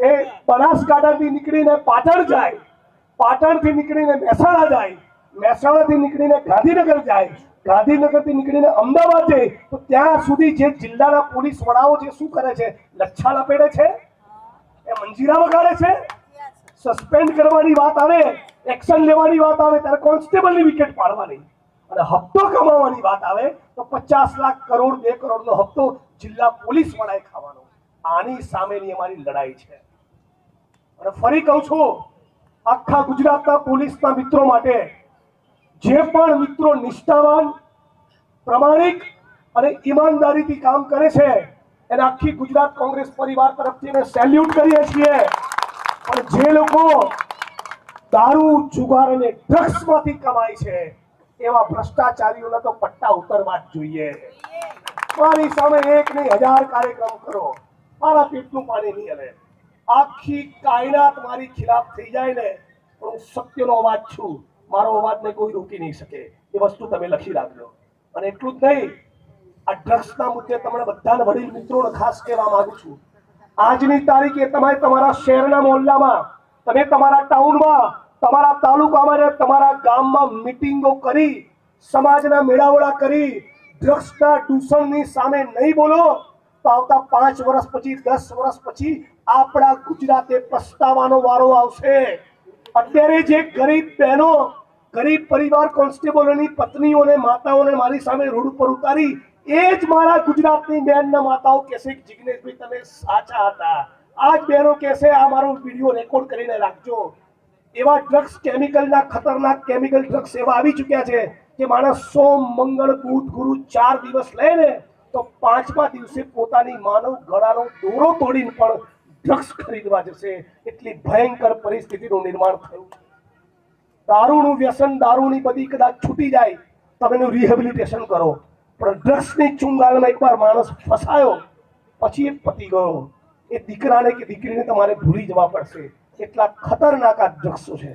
એ બનાસકાંઠાથી નીકળીને પાટણ જાય, પાટણથી નીકળીને મહેસાણા જાય, મહેસાણાથી નીકળીને ગાંધીનગર જાય, ગાંધીનગરથી નીકળીને અમદાવાદ જાય, તો ત્યાં સુધી જે જિલ્લાના પોલીસ વડાઓ જે શું કરે છે, લચ્છા લપેટે છે, એ મંજીરા વગાડે છે. સસ્પેન્ડ કરવાની વાત આવે, એક્શન લેવાની વાત આવે ત્યારે કોન્સ્ટેબલની વિકેટ પાડવાની, અને હપ્તો કમાવાની વાત આવે તો 50 લાખ કરોડ 2 કરોડનો હપ્તો જિલ્લા પોલીસ વડાએ ખાવાનો. આની સામેની અમારી લડાઈ છે. અને ફરી કહું છું, આખા ગુજરાતના પોલીસના મિત્રો માટે, જે પણ મિત્રો નિષ્ઠાવાન, પ્રમાણિક અને ઈમાનદારીથી કામ કરે છે, એને આખી ગુજરાત કોંગ્રેસ પરિવાર તરફથી અમે સેલ્યુટ કરીએ છીએ. પણ જે લોકો દારૂ, જુગાર અને ડ્રગ્સમાંથી કમાય છે, એવા ભ્રષ્ટાચારીઓના તો પટ્ટા ઉતરવા જ જોઈએ. મારી સામે 1 નહીં 1000 કાર્યક્રમ કરો, મારા પેટનું પાણી નહીં હલે. આખી કાયનાત મારી ખિલાફ થઈ જાય ને, પણ હું સત્યનો અવાજ છું, મારો અવાજને કોઈ રોકી નહીં શકે. એ વસ્તુ તમે લખી રાખજો. અને એટલું જ નહીં, આ ડ્રગ્સના મુદ્દે તમને બધાને વડીલ મિત્રોને ખાસ કહેવા માંગુ છું, આજની તારીખે તમે તમારા શહેરના મોહલ્લામાં, તમે તમારા ટાઉનમાં, તમારા તાલુકામાં, તમારા ગામમાં મીટિંગો કરી, સમાજના મેળાવડા કરી, ડ્રગ્સના દૂષણની સામે નહીં બોલો તો આવતા 5 વર્ષ પછી, 10 વર્ષ પછી આપણા ગુજરાતે પસ્તાવાનો વારો આવશે. અત્યારે જે ગરીબ બહેનો, ગરીબ પરિવાર, કોન્સ્ટેબલોની પત્નીઓને, માતાઓને મારી સામે રોડ ઉપર ઉતારી, એ જ મારા ગુજરાતની બહેનના માતાઓ કહેશે કે જિગ્નેશભાઈ તમે સાચા હતા. આ જ બહેનો કહેશે આ મારો વિડીયો રેકોર્ડ કરીને રાખજો. એવા ડ્રગ્સ, કેમિકલના ખતરનાક કેમિકલ ડ્રગ્સ એવા આવી ચૂક્યા છે કે માણસ સોમ, મંગળ, બુધ, ગુરુ 4 દિવસ લે ને તો 5મા દિવસે પોતાની માનવ ગળાનો દોરો તોડીને પણ ડ્રગ્સ ખરીદવા જશે. એટલી ભયંકર પરિસ્થિતિનું નિર્માણ થયું. દારૂનું વ્યસન, દારૂની બધી કદાચ છૂટી જાય, તમે એનું રિહેબિલિટેશન કરો, પણ ડ્રગ્સની ચુંગાલમાં એકવાર માણસ ફસાયો પછી એ પતી ગયો. એ દીકરાને કે દીકરીને તમારે ભૂલી જવા પડશે. એટલા ખતરનાક આ ડ્રગ્સો છે.